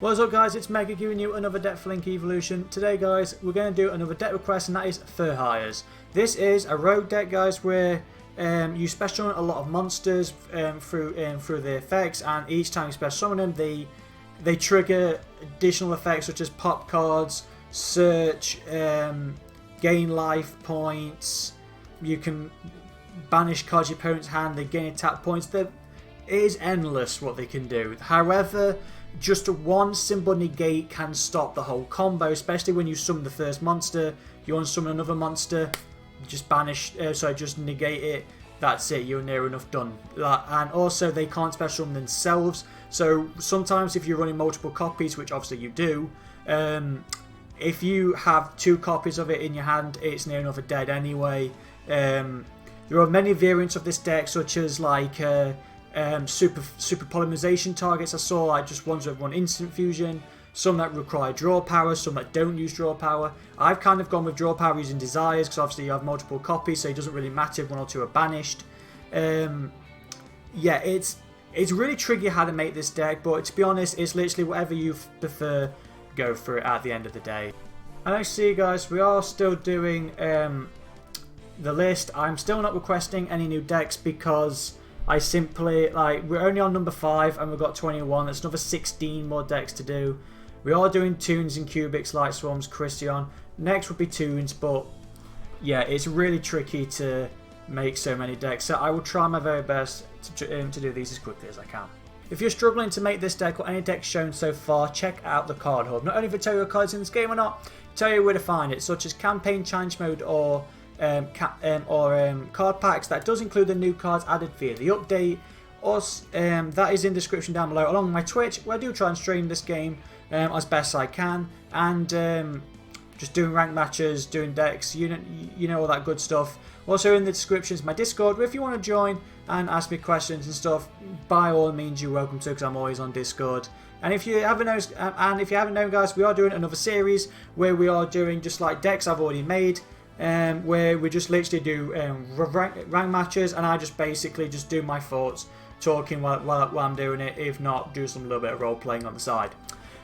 What's up guys, it's Mega giving you another deck for Link Evolution. Today guys, we're going to do another deck request and that is Fur Hires. This is a rogue deck guys where you special summon a lot of monsters through the effects, and each time you special summon them they trigger additional effects such as pop cards, search, gain life points, you can banish cards your opponent's hand, they gain attack points. It is endless what they can do. However, just one simple negate can stop the whole combo, especially when you summon the first monster. You want to summon another monster, just just negate it. That's it, you're near enough done. And also they can't special summon themselves, so sometimes if you're running multiple copies, which obviously you do, if you have 2 copies of it in your hand, it's near enough dead anyway. There are many variants of this deck, such as like super polymerization targets. I saw like just ones that run instant fusion, some that require draw power, some that don't use draw power. I've kind of gone with draw power using desires because obviously you have multiple copies, so it doesn't really matter if 1 or 2 are banished. Yeah, it's really tricky how to make this deck, but to be honest, it's literally whatever you prefer, go for it at the end of the day. And I see guys, we are still doing the list. I'm still not requesting any new decks because I simply, we're only on number 5 and we've got 21. There's another 16 more decks to do. We are doing Toons and Cubics, Light Swarms, Christian. Next would be Toons, but yeah, it's really tricky to make so many decks. So I will try my very best to do these as quickly as I can. If you're struggling to make this deck or any deck shown so far, check out the card hub. Not only for tell you what cards in this game or not, tell you where to find it, such as campaign challenge mode or card packs. That does include the new cards added via the update. That is in the description down below, along with my Twitch, where I do try and stream this game as best I can, and just doing ranked matches, doing decks, you know all that good stuff. Also in the description is my Discord, where if you want to join and ask me questions and stuff, by all means you're welcome to, because I'm always on Discord. And if you haven't known, guys, we are doing another series where we are doing just like decks I've already made. Where we just literally do rank matches, and I just basically just do my thoughts, talking while I'm doing it. If not, do some little bit of role playing on the side.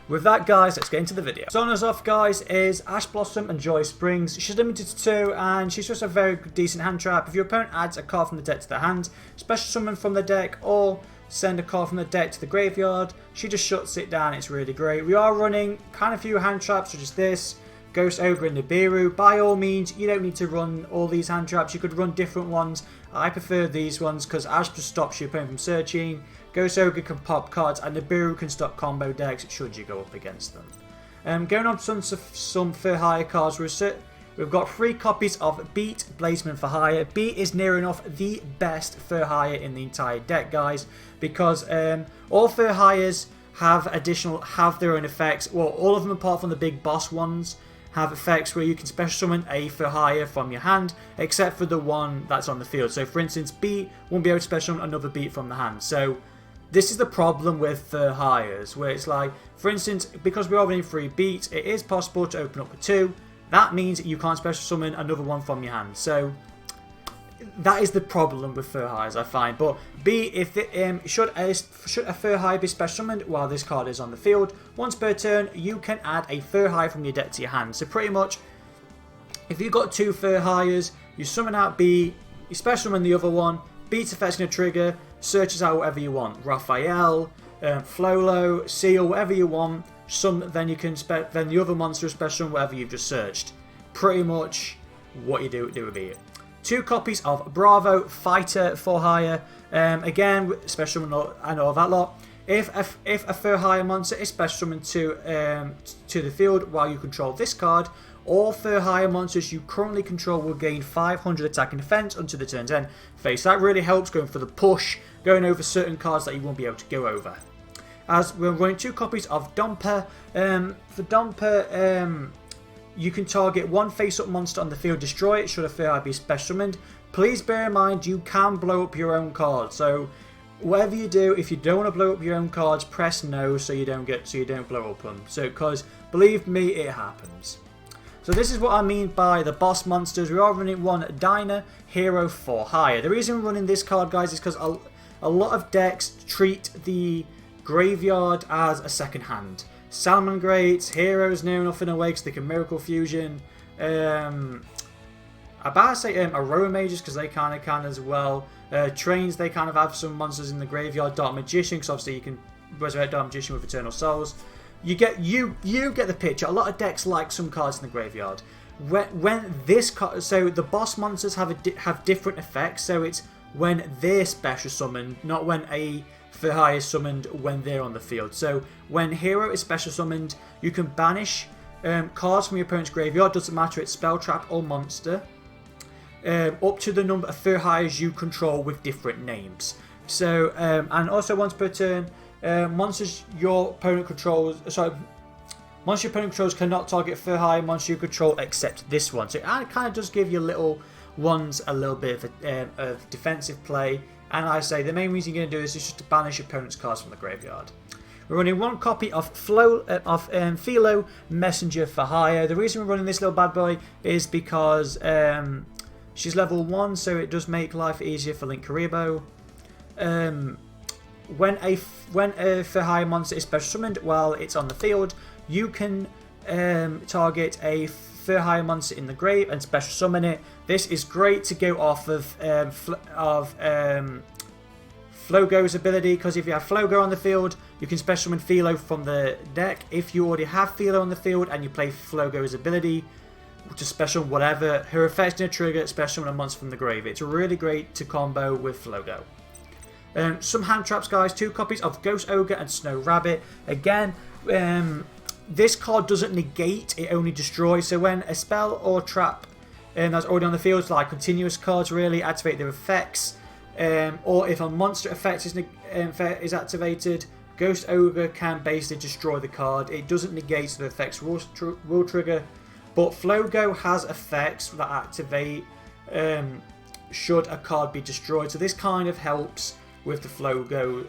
With that, guys, let's get into the video. Starting us off, guys, is Ash Blossom and Joy Springs. She's limited to 2, and she's just a very decent hand trap. If your opponent adds a card from the deck to the hand, special summon from the deck, or send a card from the deck to the graveyard, she just shuts it down. It's really great. We are running kind of few hand traps, such as this, Ghost Ogre and Nibiru. By all means, you don't need to run all these hand traps. You could run different ones. I prefer these ones because Ash just stops your opponent from searching. Ghost Ogre can pop cards, and Nibiru can stop combo decks should you go up against them. Going on to some for hire cards, we've got 3 copies of Beat, Blazeman for hire. Beat is near enough the best for hire in the entire deck, guys, because all for hires have their own effects. Well, all of them apart from the big boss ones have effects where you can special summon a for hire from your hand, except for the one that's on the field. So for instance, Beat won't be able to special summon another Beat from the hand. So this is the problem with for hires, where it's like, for instance, because we're running 3 Beats, it is possible to open up with 2. That means you can't special summon another one from your hand. So that is the problem with fur hires, I find. But should a fur hire be special summoned while this card is on the field, once per turn you can add a fur hire from your deck to your hand. So pretty much, if you've got 2 fur hires, you summon out B, you special summon the other one, Beat's effect's going to trigger, searches out whatever you want, Raphael, Flolo, Seal, whatever you want. Then the other monster is special summon whatever you've just searched. Pretty much what you do with it. 2 copies of Bravo, Fighter for hire. Again, special summon, I know that lot. If a fur hire monster is special summoned to the field while you control this card, all fur hire monsters you currently control will gain 500 attack and defense until the turn's end phase. That really helps going for the push, going over certain cards that you won't be able to go over. As we're running 2 copies of Dumper. For Dumper, you can target 1 face-up monster on the field, destroy it should a fur hire be special summoned. Please bear in mind you can blow up your own cards. So whatever you do, if you don't want to blow up your own cards, press no so you don't blow up them. So because believe me, it happens. So this is what I mean by the boss monsters. We are running 1 Diner Hero for hire. The reason we're running this card, guys, is because a lot of decks treat the graveyard as a second hand. Salamangreats, heroes near enough in a way because they can Miracle Fusion. I about to say Aurora Mages because they kind of can as well. Trains, they kind of have some monsters in the graveyard. Dark Magician because obviously you can resurrect Dark Magician with Eternal Souls. You get the picture. A lot of decks like some cards in the graveyard. When this card, so the boss monsters have different effects. So it's when they're special summoned, not when a Furhaya is summoned when they're on the field. So when Hero is special summoned, you can banish cards from your opponent's graveyard. Doesn't matter it's spell, trap or monster. Up to the number of Furhayas you control with different names. So and also once per turn, monsters your opponent controls. Monsters your opponent controls cannot target Furhaya monster you control except this one. So it kind of does give your little ones a little bit of defensive play. And I say the main reason you're going to do this is just to banish your opponent's cards from the graveyard. We're running one copy of Philo Messenger for Hire. The reason we're running this little bad boy is because she's level 1, so it does make life easier for Link Karibo. When a Furhaya monster is special summoned while it's on the field, you can target a Furhaya monster in the grave and special summon it. This is great to go off of Flogo's ability, because if you have Flogo on the field, you can special summon Philo from the deck. If you already have Philo on the field and you play Flogo's ability to special whatever, her effect's going to trigger special summon a monster from the grave. It's really great to combo with Flogo. Some hand traps, guys. 2 copies of Ghost Ogre and Snow Rabbit. Again, this card doesn't negate, it only destroys. So when a spell or trap that's already on the field, like continuous cards really, activate their effects. Or if a monster effect is activated, Ghost Ogre can basically destroy the card. It doesn't negate, so the effects will trigger. But Flogo has effects that activate should a card be destroyed. So this kind of helps with the Flogo,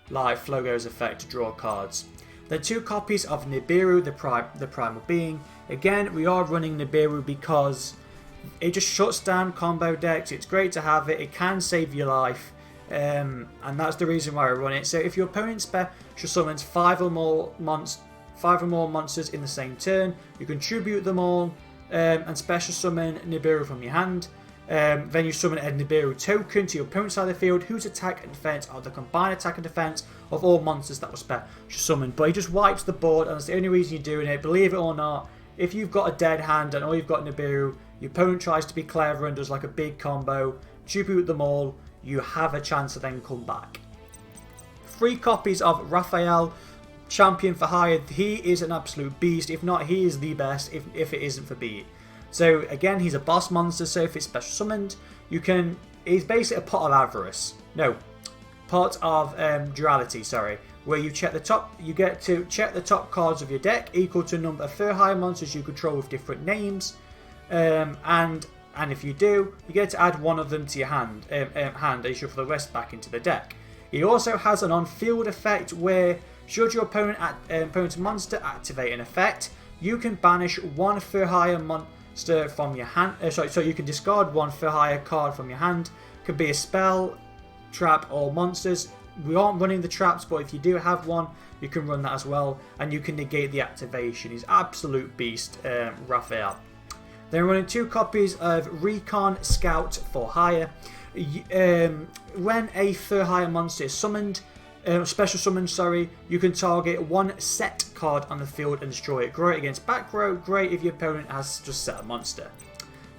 Flogo's effect to draw cards. Then 2 copies of Nibiru, the Primal Being. Again, we are running Nibiru because it just shuts down combo decks. It's great to have it. It can save your life. And that's the reason why I run it. So if your opponent special summons 5 or more monsters in the same turn, you can tribute them all and special summon Nibiru from your hand. Then you summon a Nibiru token to your opponent's side of the field, whose attack and defense are the combined attack and defense of all monsters that were special summoned. But he just wipes the board, and that's the only reason you're doing it. Believe it or not, if you've got a dead hand and all you've got Nibiru, your opponent tries to be clever and does like a big combo, tribute them all, you have a chance to then come back. 3 copies of Raphael, Champion for Hire. He is an absolute beast. If not, he is the best if it isn't for beat. So again, he's a boss monster, so if it's special summoned, you can... He's basically a pot of avarice. No, pot of duality, sorry. Where you check the top... You get to check the top cards of your deck equal to a number of Furhaya monsters you control with different names. And if you do, you get to add one of them to your hand and you shuffle the rest back into the deck. He also has an on-field effect where should your opponent's monster activate an effect, you can banish 1 Furhaya monster from your hand. So you can discard 1 Furhaya card from your hand. Could be a spell, trap, or monsters. We aren't running the traps, but if you do have one, you can run that as well, and you can negate the activation. He's absolute beast, Raphael. Then we're running 2 copies of Recon Scout for Hire. When a Furhaya monster is summoned, special summon, sorry, you can target 1 set card on the field and destroy it. Great against back row, great if your opponent has just set a monster.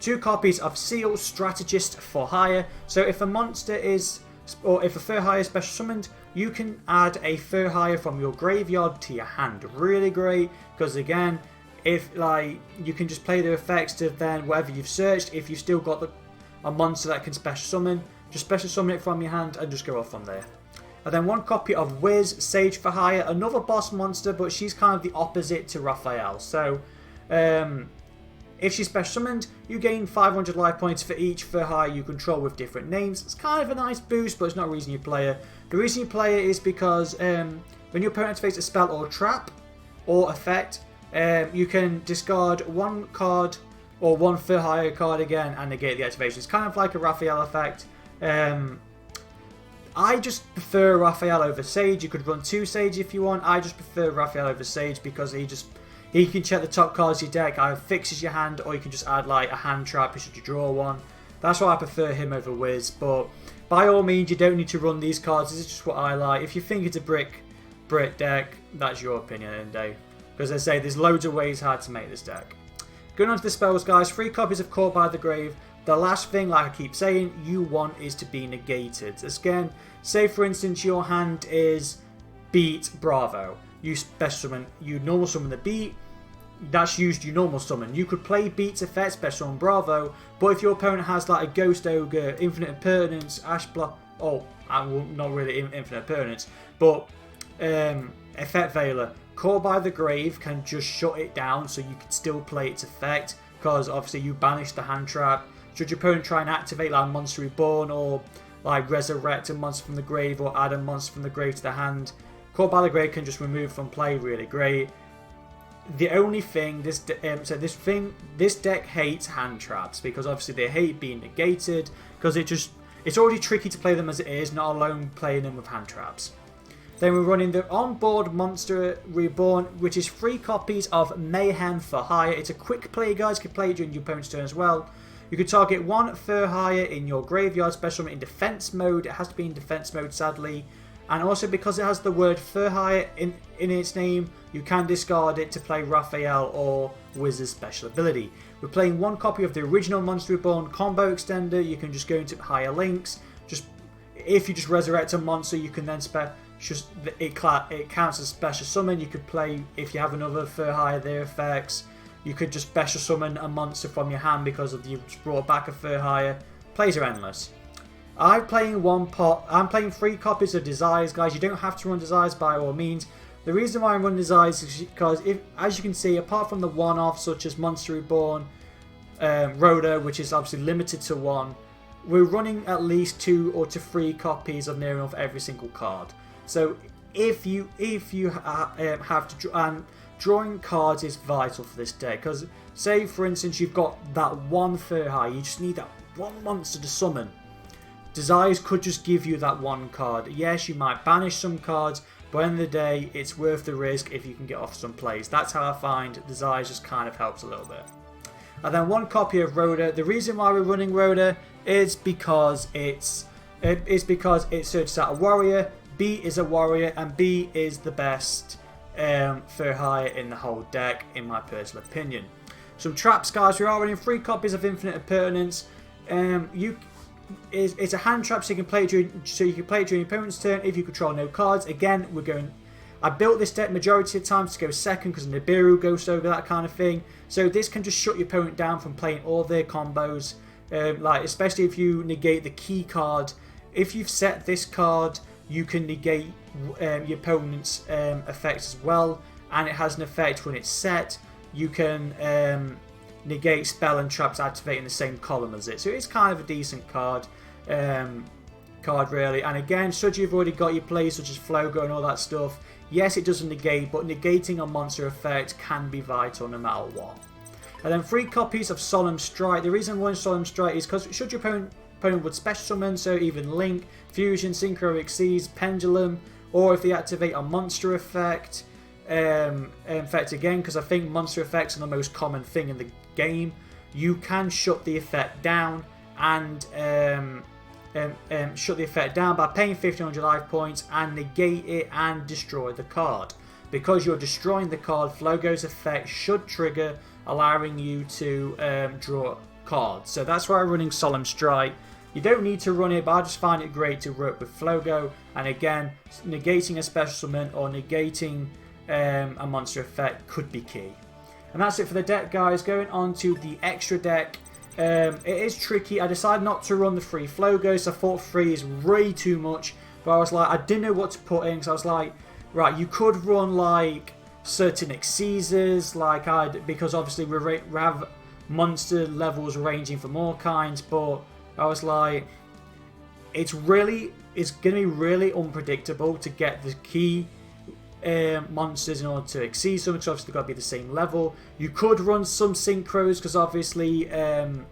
2 copies of Seal Strategist for Hire. So if a monster is, or if a Furhaya is special summoned, you can add a Furhaya from your graveyard to your hand. Really great, because again, if like you can just play the effects to then whatever you've searched. If you've still got a monster that can special summon, just special summon it from your hand and just go off from there. And then 1 copy of Wiz, Sage for Hire, another boss monster, but she's kind of the opposite to Raphael. So, if she's special summoned, you gain 500 life points for each Furhaya you control with different names. It's kind of a nice boost, but it's not the reason you play her. The reason you play her is because when your opponent activates a spell or trap or effect, you can discard 1 card or 1 Furhaya card again and negate the activation. It's kind of like a Raphael effect. I just prefer Raphael over Sage. You could run 2 Sage if you want. I just prefer Raphael over Sage because he can check the top cards of your deck, either fixes your hand, or you can just add like a hand trap should you draw one. That's why I prefer him over Wiz. But by all means, you don't need to run these cards. This is just what I like. If you think it's a brick deck, that's your opinion at the end of the day. Because as I say, there's loads of ways how to make this deck. Going on to the spells, guys. 3 copies of Caught by the Grave. The last thing, like I keep saying, you want is to be negated. Again, say for instance your hand is Beat Bravo. You special summon, you normal summon the Beat. That's used you normal summon. You could play Beat's effect special on Bravo, but if your opponent has like a Ghost Ogre, Infinite Impertinence, Ash Block, not really Infinite Impertinence, but Effect Veiler, Caught by the Grave can just shut it down so you can still play its effect, because obviously you banish the hand trap. Should your opponent try and activate like Monster Reborn or like resurrect a monster from the grave or add a monster from the grave to the hand, Caught by the Grave can just remove from play. Really great. The only thing this deck hates hand traps, because obviously they hate being negated, because it's already tricky to play them as it is, not alone playing them with hand traps. Then we're running the onboard Monster Reborn, which is 3 copies of Mayhem for Hire. It's a quick play, guys. You can play it during your opponent's turn as well. You can target 1 for hire in your graveyard, special in defense mode. It has to be in defense mode, sadly. And also because it has the word for hire in its name, you can discard it to play Raphael or Wizard's special ability. We're playing 1 copy of the original Monster Reborn combo extender. You can just go into higher links. If you just resurrect a monster, you can then it counts as special summon. You could play, if you have another for hire their effects, you could just special summon a monster from your hand because you've just brought back a for hire. Plays are endless. I'm playing 3 copies of Desires, guys. You don't have to run Desires by all means. The reason why I'm running Desires is because, as you can see, apart from the one-offs such as Monster Reborn, Rhoda, which is obviously limited to 1, we're running at least 2 or 3 copies of near enough every single card. So if you have to, drawing cards is vital for this deck, because say for instance you've got that 1 for hire, you just need that 1 monster to summon. Desires could just give you that 1 card. Yes, you might banish some cards, but at the end of the day, it's worth the risk if you can get off some plays. That's how I find Desires just kind of helps a little bit. And then 1 copy of Rhoda. The reason why we're running Rhoda is because it searches out a warrior. B is a warrior, and B is the best for hire in the whole deck, in my personal opinion. Some traps, guys. We are running 3 copies of Infinite Impertinence. It's a hand trap, so you can play it during your opponent's turn if you control no cards. Again, I built this deck majority of the time to go second because Nibiru, Ghost Ogre, that kind of thing. So this can just shut your opponent down from playing all their combos. Especially if you negate the key card. If you've set this card, you can negate your opponent's effects as well, and it has an effect when it's set. You can negate spell and traps activate in the same column as it, so it's kind of a decent card really. And again, should you've already got your plays such as Flogo and all that stuff, yes, it doesn't negate, but negating a monster effect can be vital no matter what. And then 3 copies of Solemn Strike. The reason why Solemn Strike is because should your opponent would special summon, so even Link, Fusion, Synchro Exceeds, Pendulum, or if they activate a monster effect, again, because I think monster effects are the most common thing in the game, you can shut the effect down and shut the effect down by paying 1500 life points and negate it and destroy the card. Because you're destroying the card, Flogo's effect should trigger, allowing you to draw cards. So that's why I'm running Solemn Strike. You don't need to run it, but I just find it great to work with Flogo. And again, negating a special summon or negating a monster effect could be key. And that's it for the deck, guys. Going on to the extra deck. It is tricky. I decided not to run the 3 Flogos. I thought 3 is way too much. But I was like, I didn't know what to put in. So I was like, right, you could run like certain Exceeders, because obviously we have monster levels ranging from all kinds. But I was like, it's going to be really unpredictable to get the key monsters in order to exceed some, because obviously they've got to be the same level. You could run some synchros because obviously the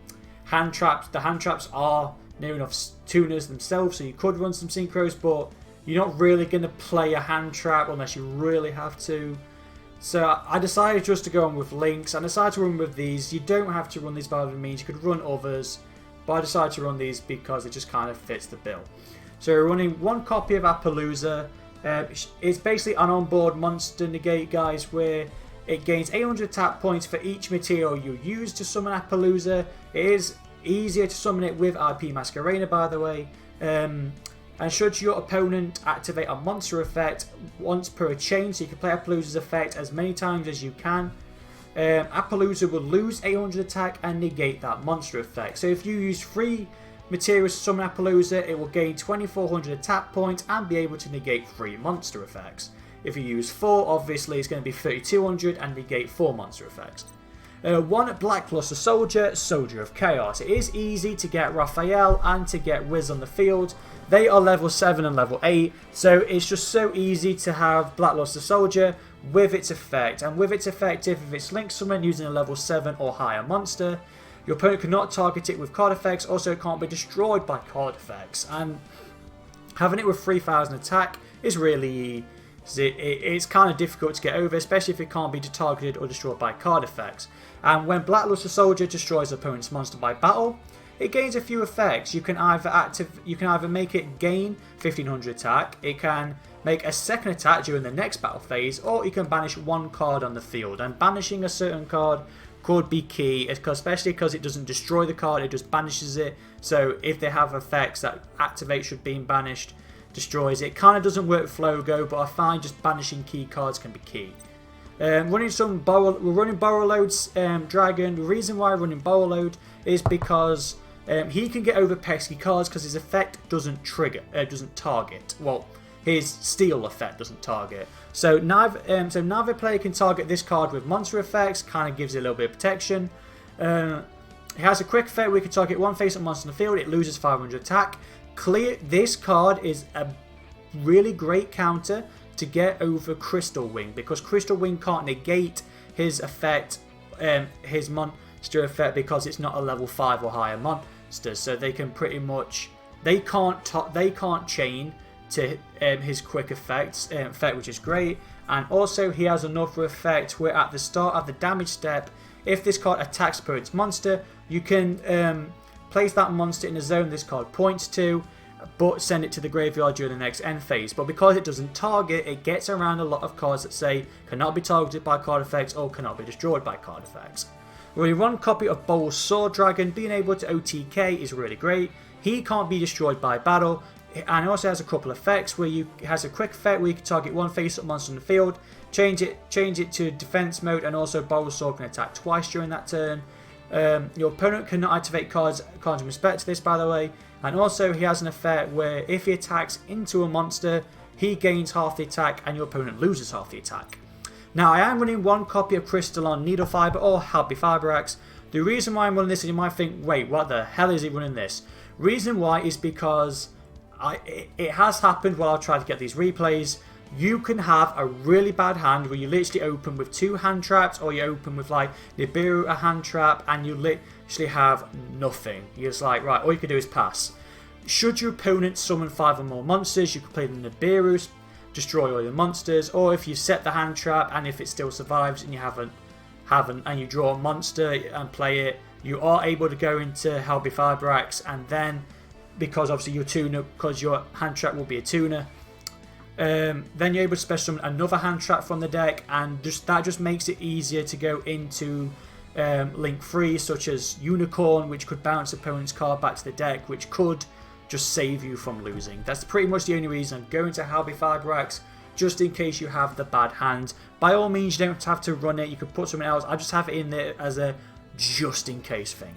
hand traps are near enough tuners themselves, so you could run some synchros, but you're not really going to play a hand trap unless you really have to. So I decided just to go on with links. I decided to run with these. You don't have to run these by any means. You could run others, but I decided to run these because it just kind of fits the bill. So we're running one copy of Appaloosa. It's basically an onboard monster negate, guys, where it gains 800 attack points for each material you use to summon Appaloosa. It is easier to summon it with IP Masquerena, by the way. And should your opponent activate a monster effect once per chain, so you can play Appaloosa's effect as many times as you can, Appaloosa will lose 800 attack and negate that monster effect. So if you use 3 materials to summon Appaloosa, it will gain 2400 attack points and be able to negate 3 monster effects. If you use 4, obviously it's going to be 3200 and negate 4 monster effects. 1 Blackluster Soldier, Soldier of Chaos. It is easy to get Raphael and to get Wiz on the field. They are level 7 and level 8, so it's just so easy to have Blackluster Soldier with its effect. And with its effect, if it's link summon using a level 7 or higher monster, your opponent cannot target it with card effects, also it can't be destroyed by card effects. And having it with 3000 attack is really... it's kind of difficult to get over, especially if it can't be targeted or destroyed by card effects. And when Blackluster Soldier destroys the opponent's monster by battle, it gains a few effects. You can either make it gain 1500 attack, it can make a second attack during the next battle phase, or you can banish 1 card on the field. And banishing a certain card could be key, especially because it doesn't destroy the card, it just banishes it. So if they have effects that activate should be banished, destroys it. Kind of doesn't work with Flogo, but I find just banishing key cards can be key. We're running Borrowload's Dragon. The reason why I'm running Borrowload is because he can get over pesky cards because his effect doesn't target. Well, his steal effect doesn't target. So neither player can target this card with monster effects. Kind of gives it a little bit of protection. He has a quick effect where we can target 1 face-up monster in the field. It loses 500 attack. This card is a really great counter to get over Crystal Wing, because Crystal Wing can't negate his effect, his monster effect, because it's not a level 5 or higher monster. So they can pretty much they can't chain to his quick effect, which is great. And also he has another effect where at the start of the damage step, if this card attacks opponent's monster, you can place that monster in a zone this card points to, but send it to the graveyard during the next end phase. But because it doesn't target, it gets around a lot of cards that say cannot be targeted by card effects or cannot be destroyed by card effects. Running 1 copy of Bowl's Sword Dragon, being able to OTK is really great. He can't be destroyed by battle, and it also has a couple of effects where has a quick effect where you can target 1 face-up monster in the field, change it to defense mode, and also Bowl's Sword can attack twice during that turn. Your opponent cannot activate cards in respect to this, by the way. And also he has an effect where if he attacks into a monster, he gains half the attack and your opponent loses half the attack. Now I am running 1 copy of Crystalline Needle Fiber or Happy Fiber Axe. The reason why I'm running this, and you might think, wait, what the hell is he running this? Reason why is because it has happened while I try to get these replays. You can have a really bad hand where you literally open with 2 hand traps, or you open with like Nibiru, a hand trap, and you literally have nothing. You're just like, right, all you can do is pass. Should your opponent summon 5 or more monsters, you can play the Nibiru, destroy all your monsters, or if you set the hand trap and if it still survives and you haven't and you draw a monster and play it, you are able to go into Helby Fiber Axe, and then because obviously your tuner, because your hand trap will be a tuner, then you're able to special summon another hand trap from the deck, and that just makes it easier to go into Link 3, such as Unicorn, which could bounce opponent's card back to the deck, which could just save you from losing. That's pretty much the only reason I'm going to Halby Fiber Axe, just in case you have the bad hand. By all means, you don't have to run it, you can put something else. I just have it in there as a just in case thing.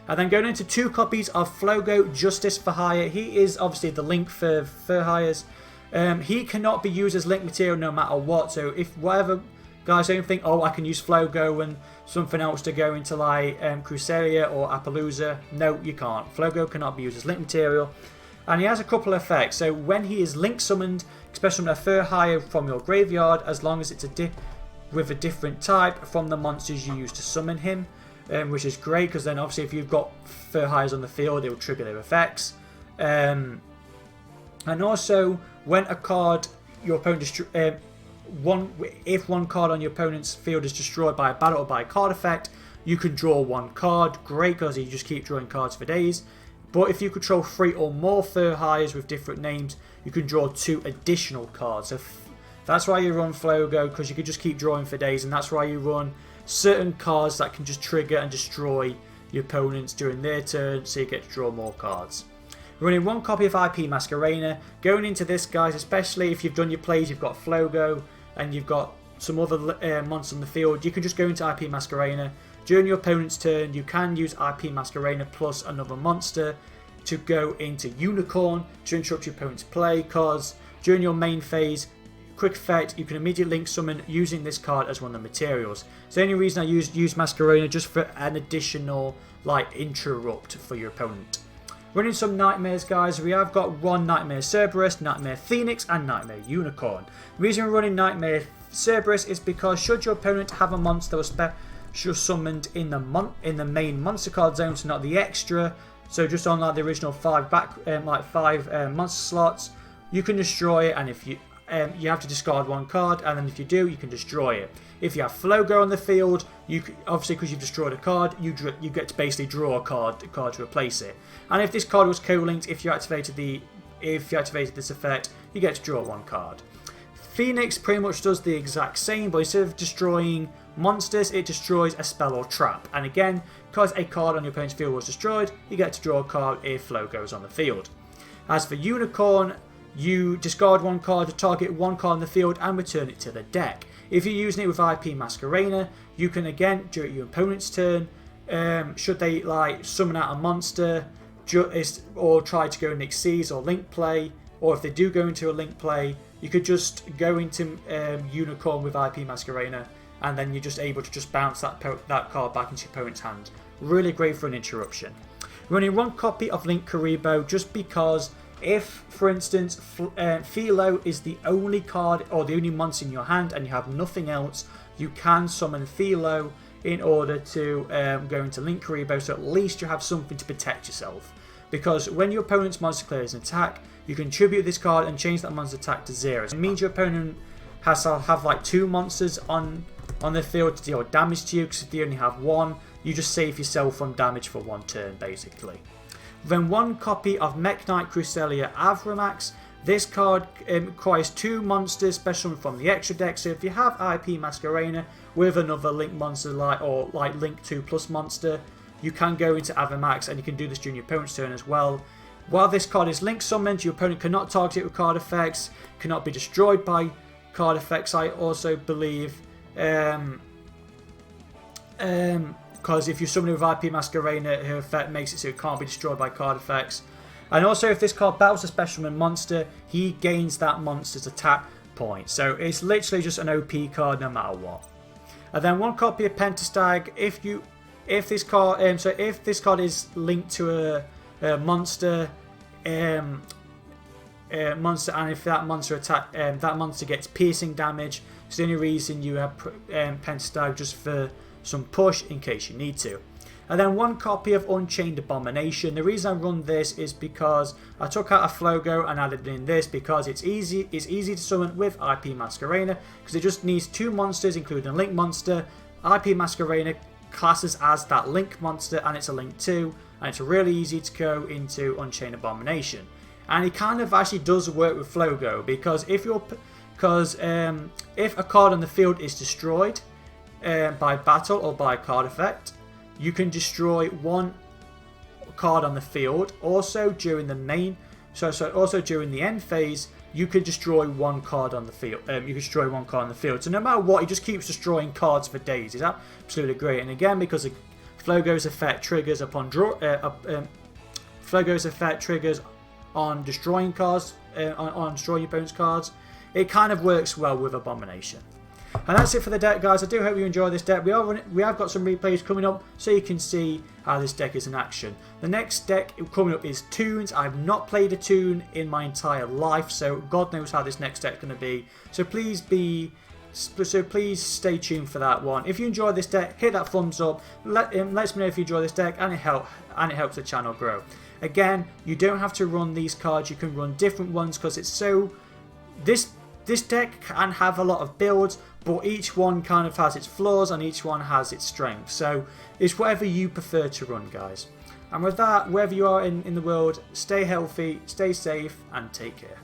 And then going into 2 copies of Flogo Justice for Hire. He is obviously the link for hires. He cannot be used as link material no matter what, so if whatever guys don't think, oh, I can use Flogo and something else to go into like Crusaria or Appaloosa, no, you can't. Flogo cannot be used as link material. And he has a couple of effects. So when he is link summoned, special summon a fur hire from your graveyard, as long as it's with a different type from the monsters you use to summon him. which is great because then obviously if you've got fur hires on the field, it will trigger their effects. And also, when a card your opponent if one card on your opponent's field is destroyed by a battle or by a card effect, you can draw one card. Great, because you just keep drawing cards for days. But if you control 3 or more fur hires with different names, you can draw 2 additional cards. So that's why you run Flogo, because you can just keep drawing for days, and that's why you run certain cards that can just trigger and destroy your opponents during their turn, so you get to draw more cards. Running 1 copy of IP Masquerena. Going into this, guys, especially if you've done your plays, you've got Flogo, and you've got some other monsters on the field, you can just go into IP Masquerena. During your opponent's turn, you can use IP Masquerena plus another monster to go into Unicorn to interrupt your opponent's play, because during your main phase, quick effect, you can immediately link summon using this card as one of the materials. So the only reason I use Masquerena just for an additional interrupt for your opponent. Running some nightmares, guys, we have got 1 Nightmare Cerberus, Nightmare Phoenix, and Nightmare Unicorn. The reason we're running Nightmare Cerberus is because should your opponent have a monster that was special summoned in the main monster card zone, so not the extra, so just on the original 5 monster slots, you can destroy it, and if you have to discard 1 card, and then if you do, you can destroy it. If you have Flogo on the field, obviously because you've destroyed a card, you get to basically draw a card to replace it. And if this card was co-linked, if you activated this effect, you get to draw 1 card. Phoenix pretty much does the exact same, but instead of destroying monsters, it destroys a spell or trap. And again, because a card on your opponent's field was destroyed, you get to draw a card if Flogo is on the field. As for Unicorn, you discard 1 card to target 1 card on the field and return it to the deck. If you're using it with IP Masquerena, you can again, during your opponent's turn, should they summon out a monster or try to go Nick C's or Link play, or if they do go into a Link play, you could just go into Unicorn with IP Masquerena, and then you're just able to just bounce that card back into your opponent's hand. Really great for an interruption. Running 1 copy of Link Karibo just because if, for instance, Philo is the only card or the only monster in your hand and you have nothing else, you can summon Philo in order to go into Link Karibo, so at least you have something to protect yourself. Because when your opponent's monster clears an attack, you can tribute this card and change that monster's attack to 0. It means your opponent has to have 2 monsters on the field to deal damage to you, because if they only have 1, you just save yourself from damage for 1 turn, basically. Then 1 copy of Mech Knight Crusalia Avramax. This card requires 2 monsters special from the extra deck, so if you have IP Masquerena with another Link monster like Link 2 plus monster, you can go into Avramax, and you can do this during your opponent's turn as well. While this card is Link summoned, your opponent cannot target it with card effects, cannot be destroyed by card effects, I also believe. Because if you summon it with IP Masquerena, her effect makes it so it can't be destroyed by card effects. And also, if this card battles a specialman monster, he gains that monster's attack point. So it's literally just an OP card no matter what. And then 1 copy of Pentastag. If this card is linked to a monster, and if that monster gets piercing damage, it's the only reason you have Pentastag, just for some push in case you need to. And then 1 copy of Unchained Abomination. The reason I run this is because I took out a Flogo and added in this because it's easy to summon with IP Masquerena, because it just needs 2 monsters including a Link monster. IP Masquerena classes as that Link monster, and it's a Link 2, and it's really easy to go into Unchained Abomination. And it kind of actually does work with Flogo, because if a card on the field is destroyed by battle or by card effect, you can destroy 1 card on the field. Also during the end phase, you could destroy 1 card on the field. So no matter what, he just keeps destroying cards for days. It's absolutely great. And again, because of Flogo's effect triggers upon on destroying cards, on destroying your opponent's cards, it kind of works well with Abomination. And that's it for the deck, guys. I do hope you enjoy this deck. We have got some replays coming up, so you can see how this deck is in action. The next deck coming up is Toons. I've not played a Toon in my entire life, so God knows how this next deck is going to be. So please be So please stay tuned for that one. If you enjoy this deck, hit that thumbs up. Lets me know if you enjoy this deck, and it helps the channel grow. Again, you don't have to run these cards. You can run different ones because it's so. This deck can have a lot of builds, but each one kind of has its flaws and each one has its strengths. So it's whatever you prefer to run, guys. And with that, wherever you are in the world, stay healthy, stay safe, and take care.